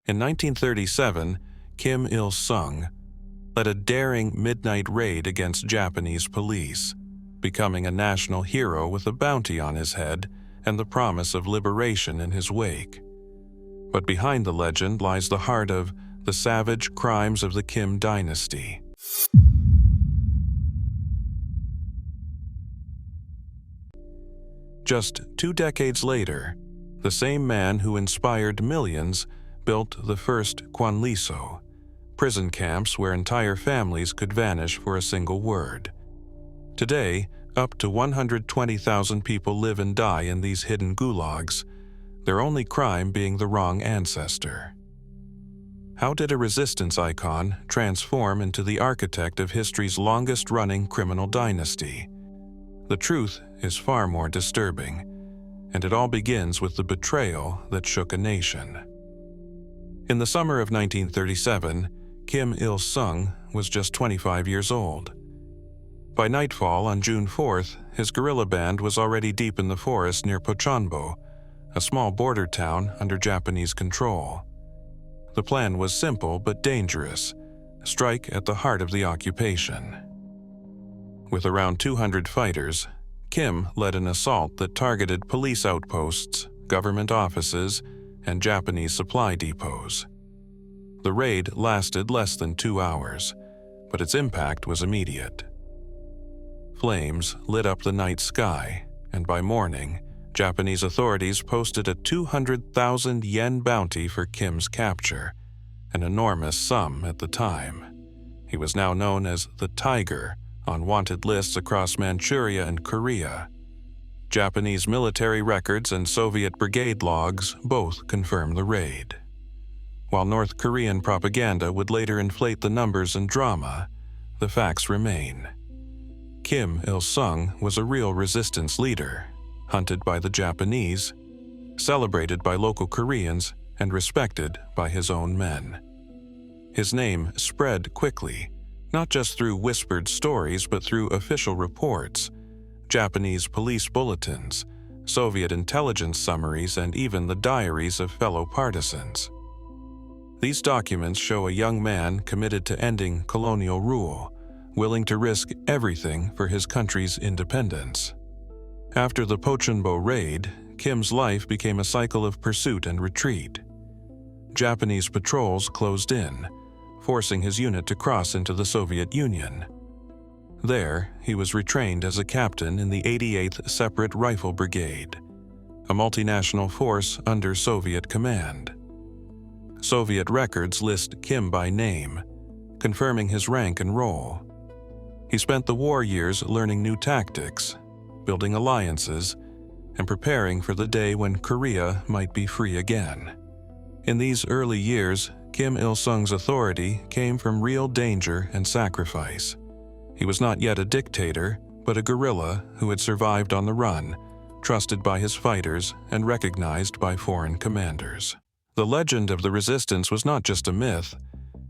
In 1937, Kim Il-sung led a daring midnight raid against Japanese police, becoming a national hero with a bounty on his head and the promise of liberation in his wake. But behind the legend lies the heart of the savage crimes of the Kim Dynasty. Just 2 decades later, the same man who inspired millions built the first Kwanliso, prison camps where entire families could vanish for a single word. Today, up to 120,000 people live and die in these hidden gulags, their only crime being the wrong ancestor. How did a resistance icon transform into the architect of history's longest-running criminal dynasty? The truth is far more disturbing, and it all begins with the betrayal that shook a nation. In the summer of 1937, Kim Il-sung was just 25 years old. By nightfall on June 4th, his guerrilla band was already deep in the forest near Pochanbo, a small border town under Japanese control. The plan was simple but dangerous: strike at the heart of the occupation. With around 200 fighters, Kim led an assault that targeted police outposts, government offices, and Japanese supply depots. The raid lasted less than 2 hours, but its impact was immediate. Flames lit up the night sky, and by morning, Japanese authorities posted a 200,000 yen bounty for Kim's capture, an enormous sum at the time. He was now known as the Tiger on wanted lists across Manchuria and Korea. Japanese military records and Soviet brigade logs both confirm the raid. While North Korean propaganda would later inflate the numbers and drama, the facts remain. Kim Il-sung was a real resistance leader, hunted by the Japanese, celebrated by local Koreans, and respected by his own men. His name spread quickly, not just through whispered stories but through official reports, Japanese police bulletins, Soviet intelligence summaries, and even the diaries of fellow partisans. These documents show a young man committed to ending colonial rule, willing to risk everything for his country's independence. After the Pochanbo raid, Kim's life became a cycle of pursuit and retreat. Japanese patrols closed in, forcing his unit to cross into the Soviet Union. There, he was retrained as a captain in the 88th Separate Rifle Brigade, a multinational force under Soviet command. Soviet records list Kim by name, confirming his rank and role. He spent the war years learning new tactics, building alliances, and preparing for the day when Korea might be free again. In these early years, Kim Il-sung's authority came from real danger and sacrifice. He was not yet a dictator, but a guerrilla who had survived on the run, trusted by his fighters and recognized by foreign commanders. The legend of the resistance was not just a myth.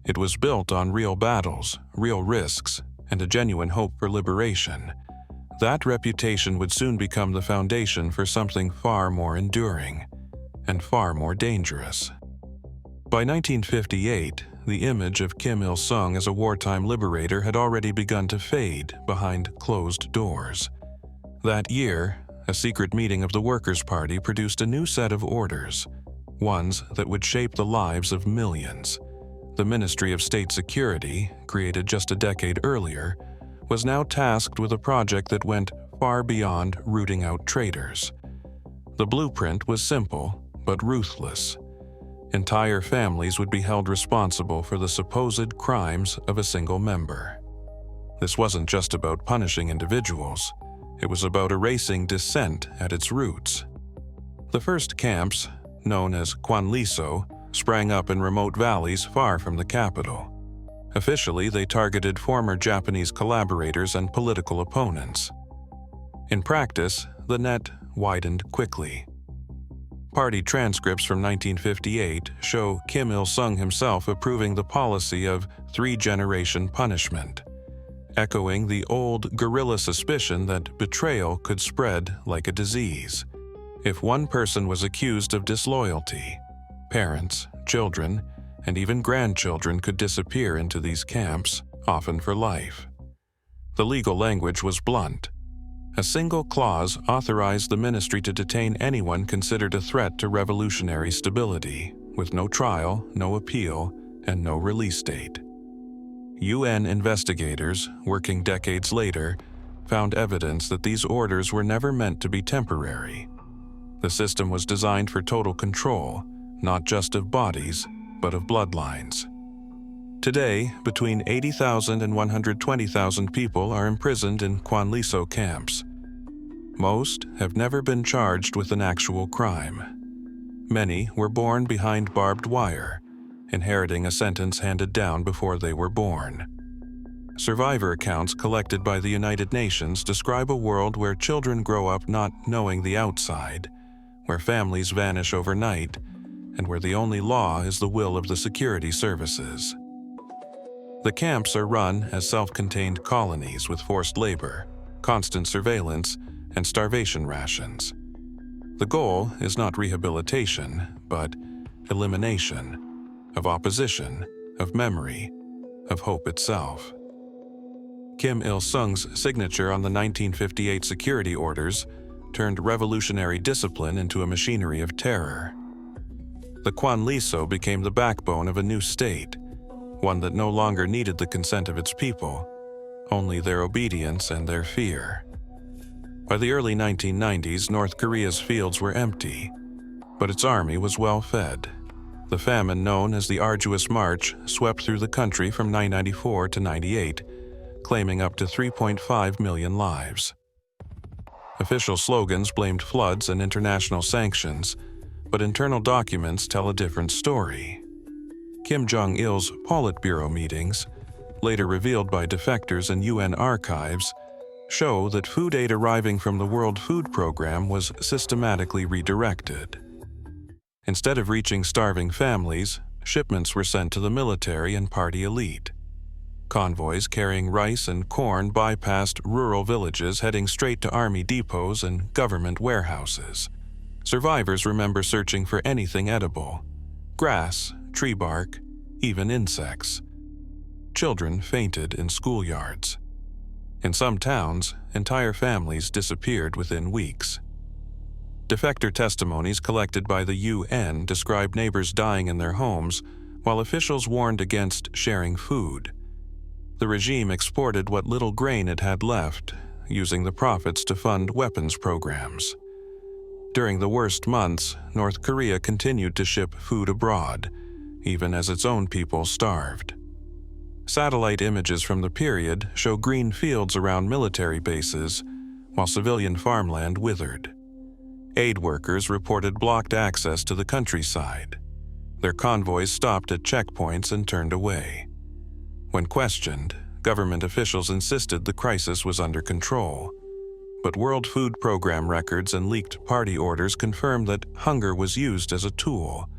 It was built on real battles, real risks, and a genuine hope for liberation. That reputation would soon become the foundation for something far more enduring and far more dangerous. By 1958, the image of Kim Il-sung as a wartime liberator had already begun to fade behind closed doors. That year, a secret meeting of the Workers' Party produced a new set of orders, ones that would shape the lives of millions. The Ministry of State Security, created just a decade earlier, was now tasked with a project that went far beyond rooting out traitors. The blueprint was simple but ruthless. Entire families would be held responsible for the supposed crimes of a single member. This wasn't just about punishing individuals. It was about erasing dissent at its roots. The first camps, known as Kwanliso, sprang up in remote valleys far from the capital. Officially, they targeted former Japanese collaborators and political opponents. In practice, the net widened quickly. Party transcripts from 1958 show Kim Il-sung himself approving the policy of three-generation punishment, echoing the old guerrilla suspicion that betrayal could spread like a disease. If one person was accused of disloyalty, parents, Children, and even grandchildren could disappear into these camps, often for life. The legal language was blunt. A single clause authorized the ministry to detain anyone considered a threat to revolutionary stability, with no trial, no appeal, and no release date. UN investigators, working decades later, found evidence that these orders were never meant to be temporary. The system was designed for total control, not just of bodies, but of bloodlines. Today, between 80,000 and 120,000 people are imprisoned in Kwanliso camps. Most have never been charged with an actual crime. Many were born behind barbed wire, inheriting a sentence handed down before they were born. Survivor accounts collected by the United Nations describe a world where children grow up not knowing the outside, where families vanish overnight, and where the only law is the will of the security services. The camps are run as self-contained colonies with forced labor, constant surveillance, and starvation rations. The goal is not rehabilitation, but elimination of opposition, of memory, of hope itself. Kim Il-sung's signature on the 1958 security orders turned revolutionary discipline into a machinery of terror. The Kwanliso became the backbone of a new state, one that no longer needed the consent of its people, only their obedience and their fear. By the early 1990s, North Korea's fields were empty, but its army was well fed. The famine known as the Arduous March swept through the country from 1994 to 98, claiming up to 3.5 million lives. Official slogans blamed floods and international sanctions, but internal documents tell a different story. Kim Jong Il's Politburo meetings, later revealed by defectors in UN archives, show that food aid arriving from the World Food Program was systematically redirected. Instead of reaching starving families, shipments were sent to the military and party elite. Convoys carrying rice and corn bypassed rural villages heading straight to army depots and government warehouses. Survivors remember searching for anything edible: grass, tree bark, even insects. Children fainted in schoolyards. In some towns, entire families disappeared within weeks. Defector testimonies collected by the UN describe neighbors dying in their homes, while officials warned against sharing food. The regime exported what little grain it had left, using the profits to fund weapons programs. During the worst months, North Korea continued to ship food abroad, even as its own people starved. Satellite images from the period show green fields around military bases, while civilian farmland withered. Aid workers reported blocked access to the countryside. Their convoys stopped at checkpoints and turned away. When questioned, government officials insisted the crisis was under control. But World Food Program records and leaked party orders confirmed that hunger was used as a tool,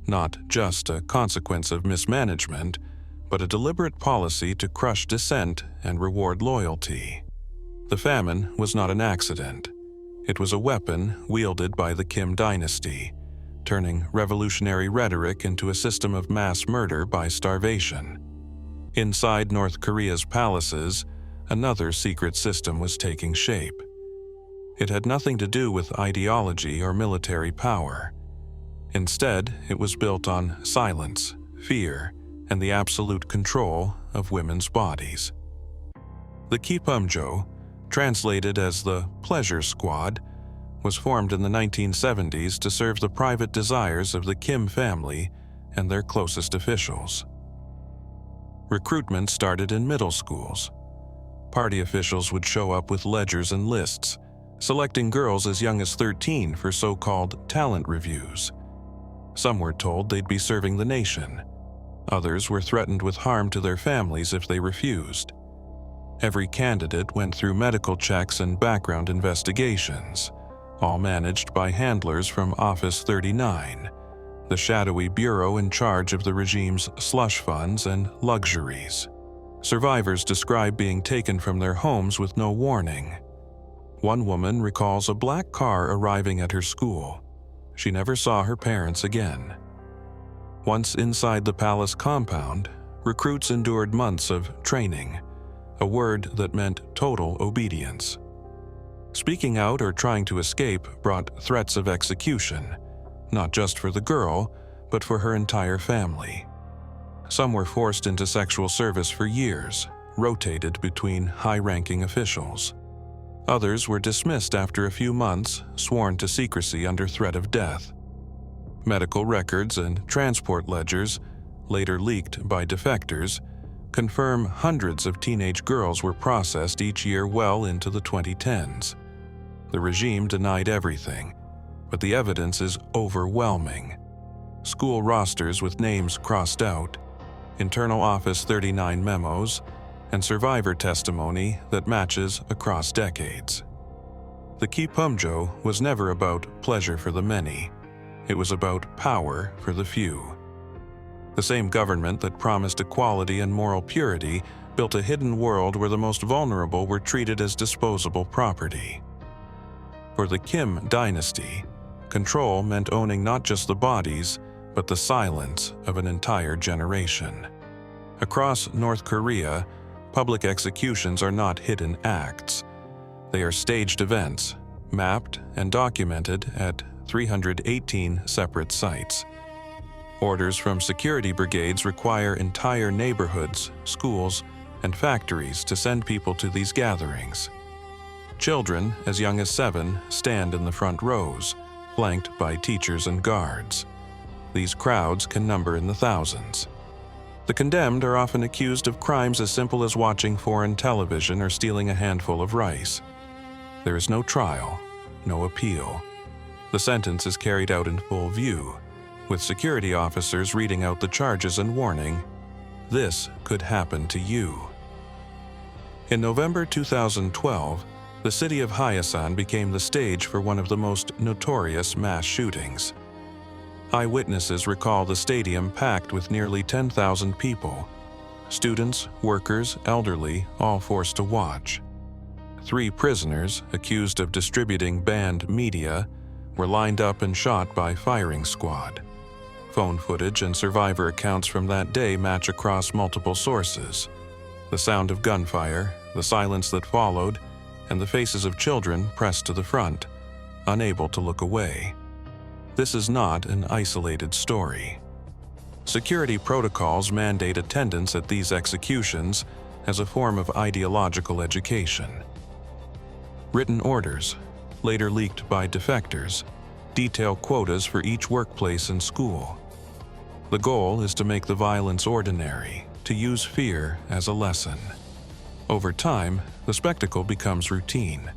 not just a consequence of mismanagement, but a deliberate policy to crush dissent and reward loyalty. The famine was not an accident. It was a weapon wielded by the Kim Dynasty, turning revolutionary rhetoric into a system of mass murder by starvation. Inside North Korea's palaces, another secret system was taking shape. It had nothing to do with ideology or military power. Instead, it was built on silence, fear, and the absolute control of women's bodies. The Kipumjo, translated as the Pleasure Squad, was formed in the 1970s to serve the private desires of the Kim family and their closest officials. Recruitment started in middle schools. Party officials would show up with ledgers and lists, selecting girls as young as 13 for so-called talent reviews. Some were told they'd be serving the nation. Others were threatened with harm to their families if they refused. Every candidate went through medical checks and background investigations, all managed by handlers from Office 39, the shadowy bureau in charge of the regime's slush funds and luxuries. Survivors describe being taken from their homes with no warning. One woman recalls a black car arriving at her school. She never saw her parents again. Once inside the palace compound, recruits endured months of training, a word that meant total obedience. Speaking out or trying to escape brought threats of execution, not just for the girl, but for her entire family. Some were forced into sexual service for years, rotated between high-ranking officials. Others were dismissed after a few months, sworn to secrecy under threat of death. Medical records and transport ledgers, later leaked by defectors, confirm hundreds of teenage girls were processed each year well into the 2010s. The regime denied everything, but the evidence is overwhelming. School rosters with names crossed out, Internal Office 39 memos, and survivor testimony that matches across decades. The Kipumjo was never about pleasure for the many. It was about power for the few. The same government that promised equality and moral purity built a hidden world where the most vulnerable were treated as disposable property. For the Kim Dynasty, control meant owning not just the bodies, but the silence of an entire generation. Across North Korea, public executions are not hidden acts. They are staged events, mapped and documented at 318 separate sites. Orders from security brigades require entire neighborhoods, schools, and factories to send people to these gatherings. Children, as young as 7, stand in the front rows, flanked by teachers and guards. These crowds can number in the thousands. The condemned are often accused of crimes as simple as watching foreign television or stealing a handful of rice. There is no trial, no appeal. The sentence is carried out in full view, with security officers reading out the charges and warning, "This could happen to you." In November 2012, the city of Hyesan became the stage for one of the most notorious mass shootings. Eyewitnesses recall the stadium packed with nearly 10,000 people. Students, workers, elderly, all forced to watch. 3 prisoners, accused of distributing banned media, were lined up and shot by firing squad. Phone footage and survivor accounts from that day match across multiple sources. The sound of gunfire, the silence that followed, and the faces of children pressed to the front, unable to look away. This is not an isolated story. Security protocols mandate attendance at these executions as a form of ideological education. Written orders, later leaked by defectors, detail quotas for each workplace and school. The goal is to make the violence ordinary, to use fear as a lesson. Over time, the spectacle becomes routine.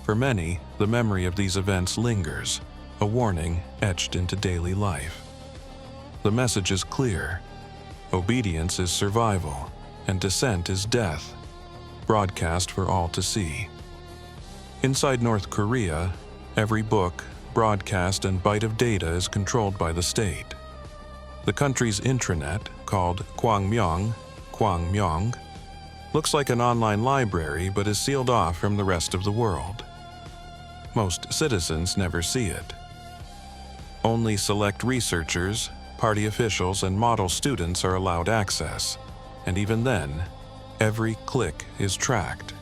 For many, the memory of these events lingers, a warning etched into daily life. The message is clear. Obedience is survival, and dissent is death, broadcast for all to see. Inside North Korea, every book, broadcast, and byte of data is controlled by the state. The country's intranet, called Kwangmyong, looks like an online library but is sealed off from the rest of the world. Most citizens never see it. Only select researchers, party officials, and model students are allowed access, and even then, every click is tracked.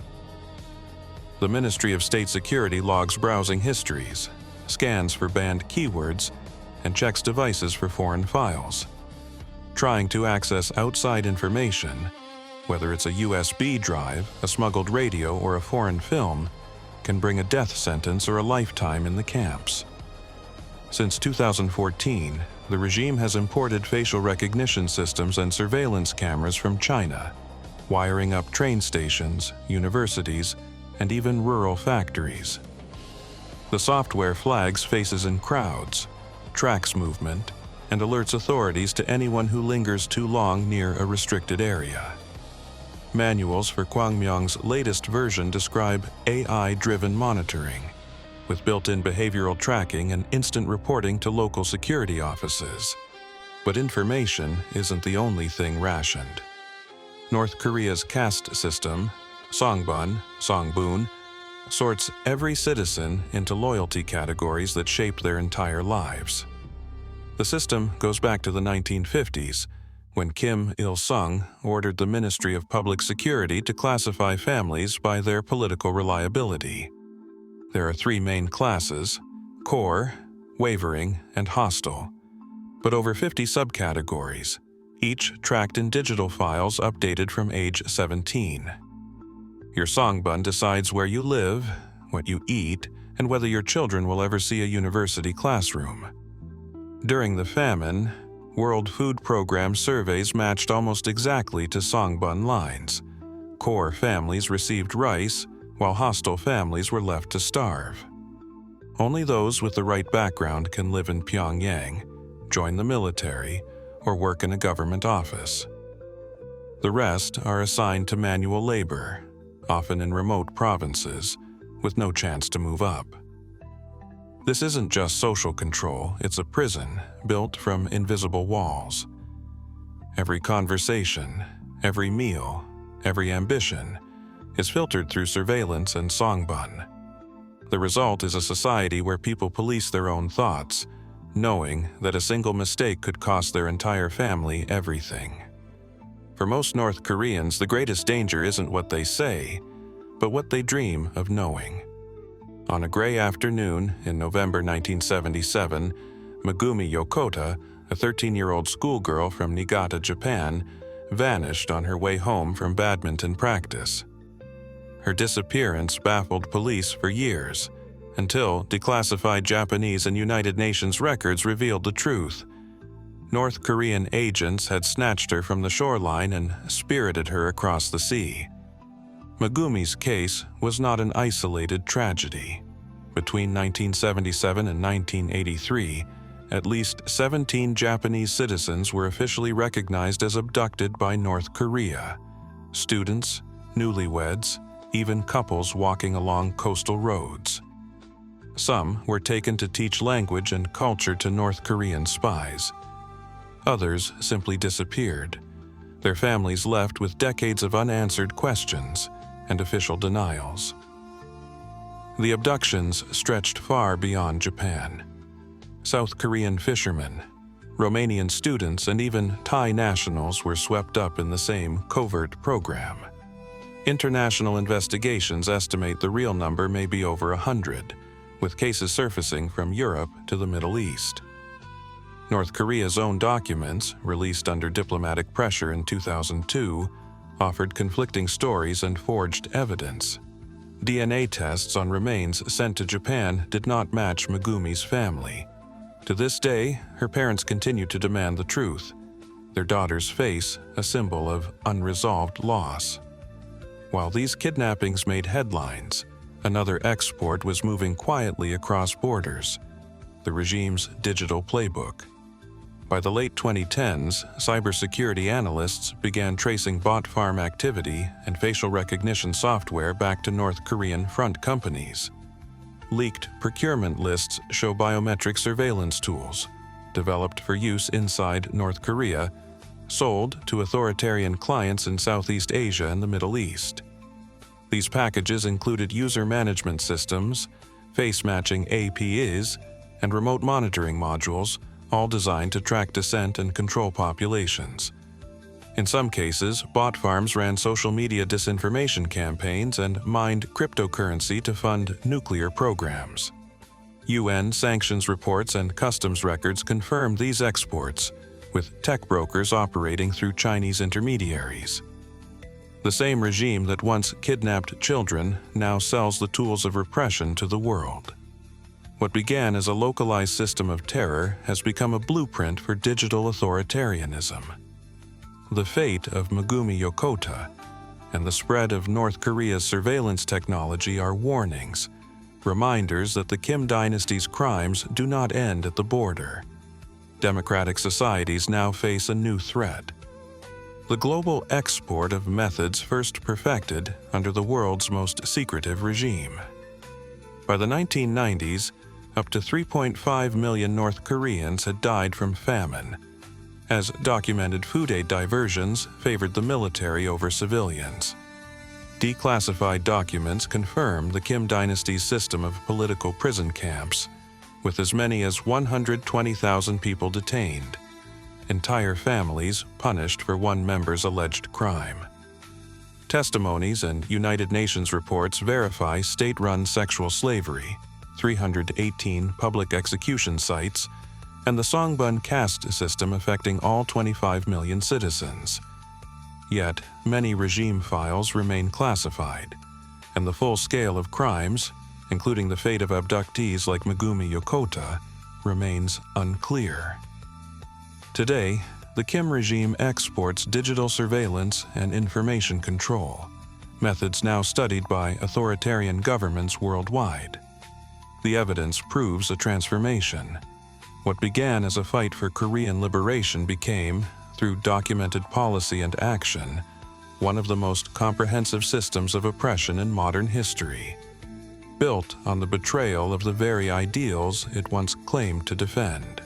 The Ministry of State Security logs browsing histories, scans for banned keywords, and checks devices for foreign files. Trying to access outside information, whether it's a USB drive, a smuggled radio, or a foreign film, can bring a death sentence or a lifetime in the camps. Since 2014, the regime has imported facial recognition systems and surveillance cameras from China, wiring up train stations, universities, and even rural factories. The software flags faces in crowds, tracks movement, and alerts authorities to anyone who lingers too long near a restricted area. Manuals for Kwangmyong's latest version describe AI-driven monitoring, with built-in behavioral tracking and instant reporting to local security offices. But information isn't the only thing rationed. North Korea's caste system, Songbun, sorts every citizen into loyalty categories that shape their entire lives. The system goes back to the 1950s, when Kim Il-sung ordered the Ministry of Public Security to classify families by their political reliability. There are three main classes: core, wavering, and hostile, but over 50 subcategories, each tracked in digital files updated from age 17. Your Songbun decides where you live, what you eat, and whether your children will ever see a university classroom. During the famine, World Food Program surveys matched almost exactly to Songbun lines. Core families received rice, while hostile families were left to starve. Only those with the right background can live in Pyongyang, join the military, or work in a government office. The rest are assigned to manual labor, often in remote provinces, with no chance to move up. This isn't just social control, it's a prison built from invisible walls. Every conversation, every meal, every ambition is filtered through surveillance and Songbun. The result is a society where people police their own thoughts, knowing that a single mistake could cost their entire family everything. For most North Koreans, the greatest danger isn't what they say, but what they dream of knowing. On a gray afternoon in November 1977, Megumi Yokota, a 13-year-old schoolgirl from Niigata, Japan, vanished on her way home from badminton practice. Her disappearance baffled police for years, until declassified Japanese and United Nations records revealed the truth. North Korean agents had snatched her from the shoreline and spirited her across the sea. Megumi's case was not an isolated tragedy. Between 1977 and 1983, at least 17 Japanese citizens were officially recognized as abducted by North Korea. Students, newlyweds, even couples walking along coastal roads. Some were taken to teach language and culture to North Korean spies. Others simply disappeared, their families left with decades of unanswered questions and official denials. The abductions stretched far beyond Japan. South Korean fishermen, Romanian students, and even Thai nationals were swept up in the same covert program. International investigations estimate the real number may be over 100, with cases surfacing from Europe to the Middle East. North Korea's own documents, released under diplomatic pressure in 2002, offered conflicting stories and forged evidence. DNA tests on remains sent to Japan did not match Megumi's family. To this day, her parents continue to demand the truth, their daughter's face a symbol of unresolved loss. While these kidnappings made headlines, another export was moving quietly across borders: the regime's digital playbook. By the late 2010s, cybersecurity analysts began tracing bot farm activity and facial recognition software back to North Korean front companies. Leaked procurement lists show biometric surveillance tools, developed for use inside North Korea, sold to authoritarian clients in Southeast Asia and the Middle East. These packages included user management systems, face-matching APIs, and remote monitoring modules, all designed to track dissent and control populations. In some cases, bot farms ran social media disinformation campaigns and mined cryptocurrency to fund nuclear programs. UN sanctions reports and customs records confirm these exports, with tech brokers operating through Chinese intermediaries. The same regime that once kidnapped children now sells the tools of repression to the world. What began as a localized system of terror has become a blueprint for digital authoritarianism. The fate of Megumi Yokota and the spread of North Korea's surveillance technology are warnings, reminders that the Kim dynasty's crimes do not end at the border. Democratic societies now face a new threat: the global export of methods first perfected under the world's most secretive regime. By the 1990s, up to 3.5 million North Koreans had died from famine, as documented food aid diversions favored the military over civilians. Declassified documents confirm the Kim dynasty's system of political prison camps, with as many as 120,000 people detained, entire families punished for one member's alleged crime. Testimonies and United Nations reports verify state-run sexual slavery, 318 public execution sites, and the Songbun caste system affecting all 25 million citizens. Yet, many regime files remain classified, and the full scale of crimes, including the fate of abductees like Megumi Yokota, remains unclear. Today, the Kim regime exports digital surveillance and information control, methods now studied by authoritarian governments worldwide. The evidence proves a transformation. What began as a fight for Korean liberation became, through documented policy and action, one of the most comprehensive systems of oppression in modern history, built on the betrayal of the very ideals it once claimed to defend.